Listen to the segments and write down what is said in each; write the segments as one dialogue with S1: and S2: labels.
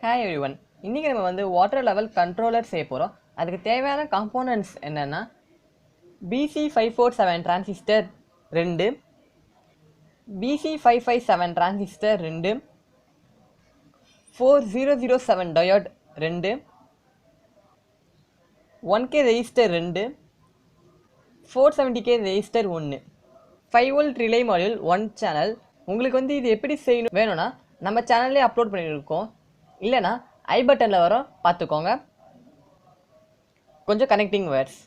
S1: Hi everyone. இன்னைக்கு நம்ம வந்து வாட்டர் லெவல் கண்ட்ரோலர் செய்ய போறோம். அதுக்கு தேவையான காம்போனன்ட்ஸ் என்னன்னா BC547 transistor 2, BC557 transistor 2, 4007 diode 2, 1K resistor 2, 470K resistor 1, 5 volt relay module 1 channel. உங்களுக்கு வந்து இது எப்படி செய்யணும் வேணும்னா நம்ம சேனல்லே அப்லோட் பண்ணியிருக்கோம், இல்லைனா ஐ பட்டனில் வரும் பார்த்துக்கோங்க. கொஞ்சம் கனெக்டிங் வயர்ஸ்.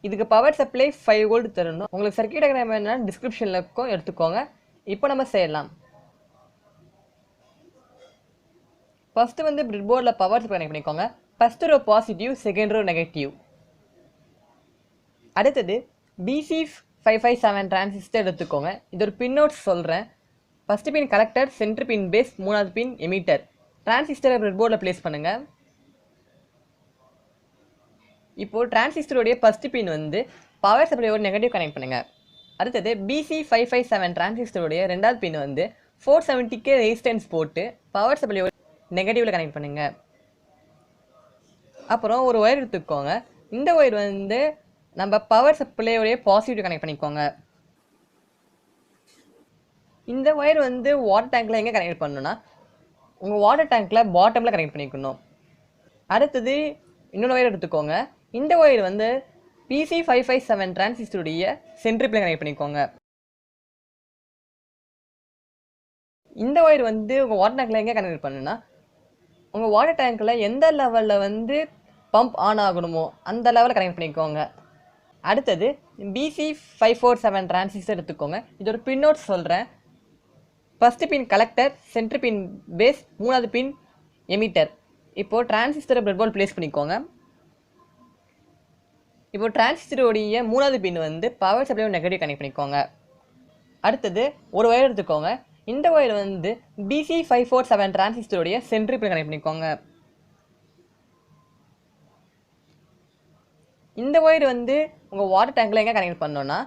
S1: இதுக்கு பவர் சப்ளை 5 வோல்ட் தரணும். உங்களுக்கு சர்க்யூட் டயக்ராம் வேணும்னா டிஸ்கிரிப்ஷனில் இருக்கும், எடுத்துக்கோங்க. இப்போ நம்ம செய்யலாம். ஃபஸ்ட்டு வந்து பிரெட் போர்டில் பவர் சப்ளை கனெக்ட் பண்ணிக்கோங்க. First row positive, second row negative. அடுத்தது BC557 டிரான்சிஸ்டர் எடுத்துக்கோங்க. இது ஒரு பின் நோட்ஸ் சொல்கிறேன். First pin collector, centre pin base, மூணாவது பின் எமிட்டர். டிரான்சிஸ்டரை பிரெட் போர்டில் ப்ளேஸ் பண்ணுங்கள். இப்போது டிரான்சிஸ்டருடைய ஃபஸ்ட்டு பின் வந்து பவர் சப்ளையோட நெகட்டிவ் கனெக்ட் பண்ணுங்கள். அடுத்தது BC557 டிரான்சிஸ்டருடைய ரெண்டாவது பின் வந்து 470K ரெசிஸ்டன்ஸ் போட்டு பவர் சப்ளையோட நெகட்டிவில் கனெக்ட் பண்ணுங்கள். அப்புறம் ஒரு ஒயர் எடுத்துக்கோங்க. இந்த ஒயர் வந்து நம்ம பவர் சப்ளையோடைய பாசிட்டிவ் கனெக்ட் பண்ணிக்கோங்க. இந்த ஒயர் வந்து வாட்டர் டேங்க்கில் எங்கே கனெக்ட் பண்ணணும்னா உங்கள் வாட்டர் டேங்க்கில் பாட்டமில் கனெக்ட் பண்ணிக்கணும். அடுத்தது இன்னொரு ஒயர் எடுத்துக்கோங்க. இந்த ஒயர் வந்து BC557 டிரான்சிஸ்டருடைய சென்டர் பின்ல கனெக்ட் பண்ணிக்கோங்க. இந்த ஒயர் வந்து உங்கள் வாட்டர் டேங்க்கில் எங்கே கனெக்ட் பண்ணணும்னா உங்கள் வாட்டர் டேங்க்கில் எந்த லெவலில் வந்து பம்ப் ஆன் ஆகணுமோ அந்த லெவலில் கனெக்ட் பண்ணிக்கோங்க. அடுத்தது BC547 டிரான்சிஸ்டர் எடுத்துக்கோங்க. இது ஒரு பின் நோட் சொல்கிறேன். First pin collector, centre pin base, மூணாவது பின் எமிட்டர். இப்போது டிரான்சிஸ்டரை பிரெட் போர்டில் ப்ளேஸ் பண்ணிக்கோங்க. இப்போது டிரான்சிஸ்டருடைய மூணாவது பின் வந்து பவர் சப்ளை நெகட்டிவ் கனெக்ட் பண்ணிக்கோங்க. அடுத்தது ஒரு ஒயர் எடுத்துக்கோங்க. இந்த ஒயர் வந்து BC547 டிரான்சிஸ்டருடைய சென்டர் பின் கனெக்ட் பண்ணிக்கோங்க. இந்த ஒயர் வந்து உங்கள் வாட்டர் டேங்கில் எங்கே கனெக்ட் பண்ணோன்னா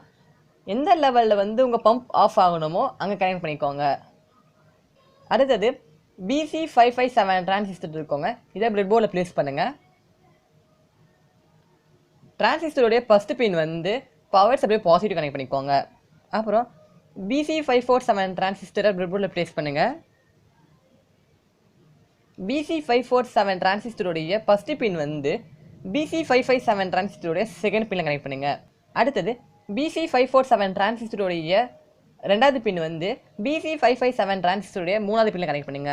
S1: எந்த லெவலில் வந்து உங்கள் பம்ப் ஆஃப் ஆகணுமோ அங்கே கனெக்ட் பண்ணிக்கோங்க. அடுத்தது BC557 டிரான்சிஸ்டர் இருக்கோங்க. இதை பிரெட் போர்டில் ப்ளேஸ் பண்ணுங்கள். டிரான்சிஸ்டருடைய ஃபஸ்ட்டு பின் வந்து பவர் சப்ளை பாசிட்டிவ் கனெக்ட் பண்ணிக்கோங்க. அப்புறம் BC547 டிரான்சிஸ்டரை பிரெட் போர்டில் ப்ளேஸ் பண்ணுங்கள். BC547 டிரான்சிஸ்டருடைய ஃபஸ்ட்டு பின் வந்து BC557 டிரான்சிஸ்டருடைய செகண்ட் பின்ல கனெக்ட் பண்ணுங்க. அடுத்தது BC547 டிரான்சிஸ்டருடைய ரெண்டாவது பின் வந்து BC557 டிரான்சிஸ்டருடைய மூணாவது பின்ல கனெக்ட் பண்ணுங்க.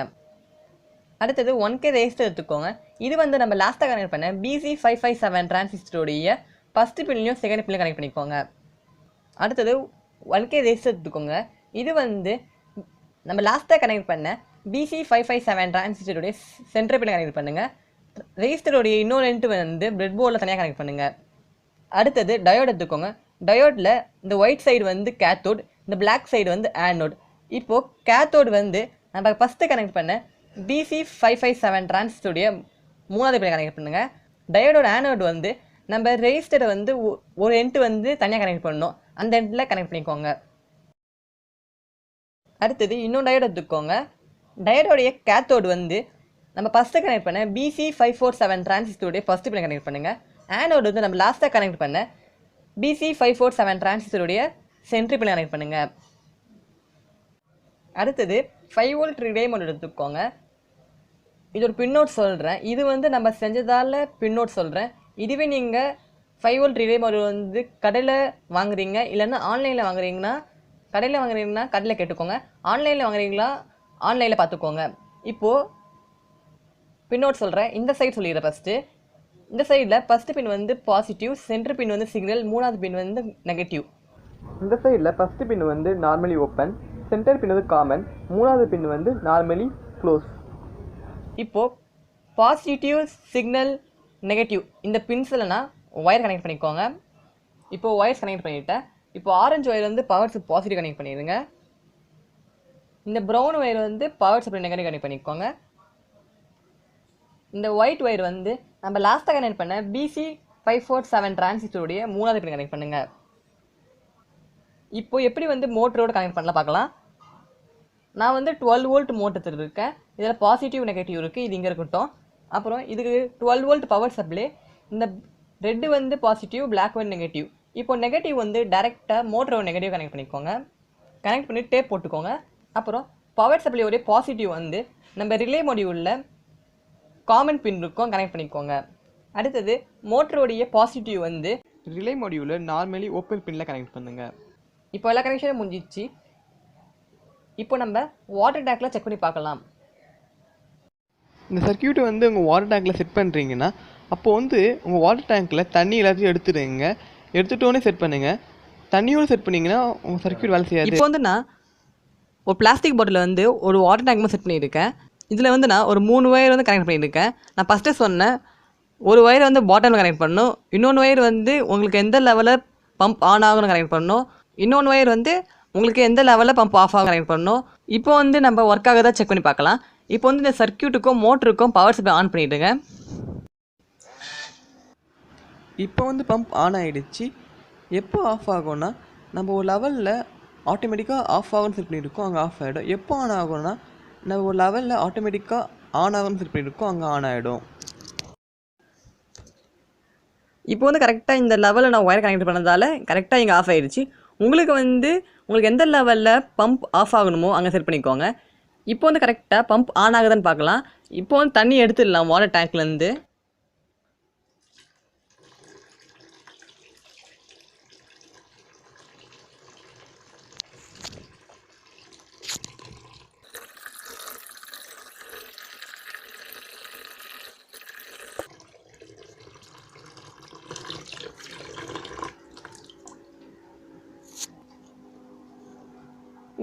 S1: அடுத்தது 1K ரெசிஸ்டர் எடுத்துக்கோங்க. இது வந்து நம்ம லாஸ்ட்டாக கனெக்ட் பண்ண BC557 டிரான்சிஸ்டருடைய ஃபஸ்ட்டு பின்லையும் செகண்ட் பின்லையும் கனெக்ட் பண்ணிக்கோங்க. அடுத்தது 1K ரெசிஸ்டர் எடுத்துக்கோங்க. இது வந்து நம்ம லாஸ்ட்டாக கனெக்ட் பண்ண BC557 டிரான்சிஸ்டருடைய சென்டர் பின்ல கனெக்ட் பண்ணுங்கள். ரெசிஸ்டருடைய இன்னொரு எண்ட் வந்து பிரெட் போர்டில் தனியாக கனெக்ட் பண்ணுங்கள். அடுத்தது டயோட் எடுத்துக்கோங்க. டயோடில் இந்த ஒயிட் சைடு வந்து கேத்தோட், இந்த பிளாக் சைடு வந்து ஆனோட். இப்போது கேத்தோட் வந்து நம்ம ஃபஸ்ட்டு கனெக்ட் பண்ண BC557 டிரான்சிஸ்டருடைய மூணாவது பின்ல கனெக்ட் பண்ணுங்கள். டயோடோட ஆனோட் வந்து நம்ம ரெசிஸ்டரை வந்து ஒரு எண்ட் வந்து தனியாக கனெக்ட் பண்ணணும், அந்த எண்டில் கனெக்ட் பண்ணிக்கோங்க. அடுத்தது இன்னொரு டயோட் எடுத்துக்கோங்க. டயோடோடைய கேத்தோட் வந்து நம்ம ஃபஸ்ட்டு கனெக்ட் பண்ண BC547 டிரான்சிஸ்டருடைய ஃபஸ்ட்டு பின்ல கனெக்ட் பண்ணுங்கள். ஆனோடு வந்து நம்ம லாஸ்ட்டாக கனெக்ட் பண்ண BC547 டிரான்சிஸ்டருடைய சென்டர் பின்ல கனெக்ட் பண்ணுங்கள். அடுத்தது 5 வோல்ட் ரிலே மாடியூல் எடுத்துக்கோங்க. இது ஒரு பின் நோட் சொல்கிறேன். இது வந்து நம்ம செஞ்சதால் பின் நோட் சொல்கிறேன். இதுவே நீங்கள் 5 வோல்ட் ரிலே மாடியூல் வந்து கடையில் வாங்குறீங்க, இல்லைன்னா ஆன்லைனில் வாங்குறீங்கன்னா கடையில் கேட்டுக்கோங்க. ஆன்லைனில் வாங்குறீங்களா ஆன்லைனில் பார்த்துக்கோங்க. இப்போது பின்னோட் சொல்கிறேன். இந்த சைடு சொல்லிடுறேன். ஃபஸ்ட்டு இந்த சைடில் ஃபஸ்ட்டு பின் வந்து பாசிட்டிவ், சென்டர் பின் வந்து சிக்னல், மூணாவது பின் வந்து நெகட்டிவ். இந்த சைடில் ஃபஸ்ட்டு பின் வந்து நார்மலி ஓப்பன், சென்டர் பின் வந்து காமன், மூணாவது பின் வந்து நார்மலி க்ளோஸ். இப்போது பாசிட்டிவ், சிக்னல், நெகட்டிவ் இந்த பின்ஸ்லனா ஒயர் கனெக்ட் பண்ணிக்கோங்க. இப்போது ஒயர்ஸ் கனெக்ட் பண்ணிவிட்டேன். இப்போது ஆரஞ்சு ஒயர் வந்து பவர் பாசிட்டிவ் கனெக்ட் பண்ணிடுங்க. இந்த ப்ரௌன் ஒயர் வந்து பவர் சப்ளை நெகட்டிவ் கனெக்ட் பண்ணிக்கோங்க. இந்த ஒயிட் ஒயர் வந்து நம்ம லாஸ்ட்டாக கனெக்ட் பண்ண BC547 டிரான்சிஸ்டருடைய மூணாவது பின் கனெக்ட் பண்ணுங்கள். இப்போ எப்படி வந்து மோட்டரோடு கனெக்ட் பண்ணலாம் பார்க்கலாம். நான் வந்து 12 வோல்ட் மோட்டர் எடுத்துருக்கேன். இதில் பாசிட்டிவ் நெகட்டிவ் இருக்குது, இது இங்கே இருக்கட்டும். அப்புறம் இதுக்கு 12 வோல்ட் பவர் சப்ளை. இந்த ரெட்டு வந்து பாசிட்டிவ், பிளாக் வந்து நெகட்டிவ். இப்போ நெகட்டிவ் வந்து டைரெக்டாக மோட்டரோட நெகட்டிவ் கனெக்ட் பண்ணிக்கோங்க. கனெக்ட் பண்ணி டேப் போட்டுக்கோங்க. அப்புறம் பவர் சப்ளையோடைய பாசிட்டிவ் வந்து நம்ம ரிலே மாடியூலில் காமன் பின் இருக்கும், கனெக்ட் பண்ணிக்கோங்க. அடுத்தது மோட்டரோடைய பாசிட்டிவ் வந்து ரிலே மாடியூலில் நார்மலி ஓப்பன் பின்னில் கனெக்ட் பண்ணுங்கள். இப்போ எல்லா கனெக்ஷனும் முடிஞ்சிச்சு. இப்போ நம்ம வாட்டர் டேங்கில் செக் பண்ணி பார்க்கலாம். இந்த சர்க்கியூட்டை வந்து உங்கள் வாட்டர் டேங்கில் செட் பண்ணுறீங்கன்னா அப்போது வந்து உங்கள் வாட்டர் டேங்க்கில் தண்ணி எல்லாத்தையும் எடுத்துடுங்க. எடுத்துட்டோன்னே செட் பண்ணுங்கள். தண்ணியோடு செட் பண்ணிங்கன்னா உங்கள் சர்க்கியூட் வேலை செய்யாது. இப்போ வந்து நான் ஒரு பிளாஸ்டிக் பாட்டிலில் வந்து ஒரு வாட்டர் டேங்க் செட் பண்ணியிருக்கேன். இதில் வந்து நான் ஒரு 3 ஒயர் வந்து கனெக்ட் பண்ணியிருக்கேன். நான் ஃபஸ்ட்டே சொன்னேன், ஒரு ஒயர் வந்து பாட்டமில் கனெக்ட் பண்ணணும், இன்னொன்று ஒயர் வந்து உங்களுக்கு எந்த லெவலில் பம்ப் ஆன் ஆகும்னு கனெக்ட் பண்ணணும், இன்னொன்று ஒயர் வந்து உங்களுக்கு எந்த லெவலில் பம்ப் ஆஃப் ஆகும் கனெக்ட் பண்ணணும். இப்போ வந்து நம்ம ஒர்க் ஆக தான் செக் பண்ணி பார்க்கலாம். இப்போ வந்து இந்த சர்க்கியூட்டுக்கும் மோட்டருக்கும் பவர் சப்ளை ஆன் பண்ணிவிடுங்க. இப்போ வந்து பம்ப் ஆன் ஆகிடுச்சு. எப்போ ஆஃப் ஆகும்னா நம்ம ஒரு லெவலில் ஆட்டோமேட்டிக்காக ஆஃப் ஆகும்னு செட் பண்ணியிருக்கோம், அங்கே ஆஃப் ஆகிடும். எப்போ ஆன் ஆகும்னா நம்ம ஒரு லெவலில் ஆட்டோமேட்டிக்காக ஆன் ஆகும்னு செட் பண்ணியிருக்கோம், அங்கே ஆன் ஆகிடும். இப்போ வந்து கரெக்டாக இந்த லெவலில் நான் ஒயர் கனெக்ட் பண்ணதால் கரெக்டாக இங்கே ஆஃப் ஆகிடுச்சு. உங்களுக்கு எந்த லெவலில் பம்ப் ஆஃப் ஆகணுமோ அங்கே செட் பண்ணிக்கோங்க. இப்போ வந்து கரெக்டாக பம்ப் ஆன் ஆகுதுன்னு பார்க்கலாம். இப்போ வந்து தண்ணி எடுத்துடலாம் வாட்டர் டேங்க்லேருந்து.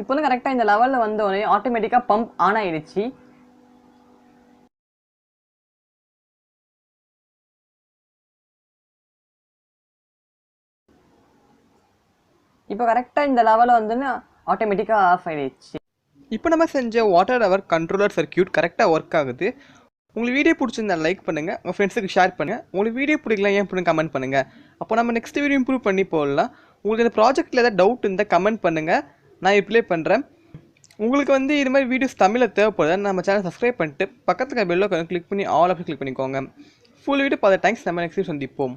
S1: இப்போ வந்து கரெக்டாக இந்த லெவலில் வந்தோடனே ஆட்டோமேட்டிக்காக பம்ப் ஆன் ஆகிடுச்சு. இப்போ கரெக்டாக இந்த லெவலில் வந்துன்னு ஆட்டோமேட்டிக்காக ஆஃப் ஆகிடுச்சு. இப்போ நம்ம செஞ்ச வாட்டர் ஹவர் கண்ட்ரோலர் சர்க்கியூட் கரெக்டாக ஒர்க் ஆகுது. உங்களுக்கு வீடியோ பிடிச்சிருந்தா லைக் பண்ணுங்கள், உங்கள் ஃப்ரெண்ட்ஸுக்கு ஷேர் பண்ணுங்கள். உங்களுக்கு வீடியோ பிடிக்கலாம் ஏன் பிடிக்கும் கமெண்ட் பண்ணுங்கள். அப்போ நம்ம நெக்ஸ்ட் வீடியோ இம்ப்ரூவ் பண்ணி போடலாம். உங்களுக்கு இந்த ப்ராஜெக்ட்டில் ஏதாவது டவுட் இருந்தால் கமெண்ட் பண்ணுங்கள், நான் ரிப்ளை பண்ணுறேன். உங்களுக்கு வந்து இது மாதிரி வீடியோஸ் தமிழில் தேவைப்படுது, நம்ம சேனல் சப்ஸ்கிரைப் பண்ணிட்டு பக்கத்துக்கு பெல் ஐகானை கிளிக் பண்ணி ஆல் ஆப்ஷன் கிளிக் பண்ணிக்கோங்க. ஃபுல் வீடியோ பார்த்த தேங்க்ஸ். நம்ம நெக்ஸ்ட் சந்திப்போம்.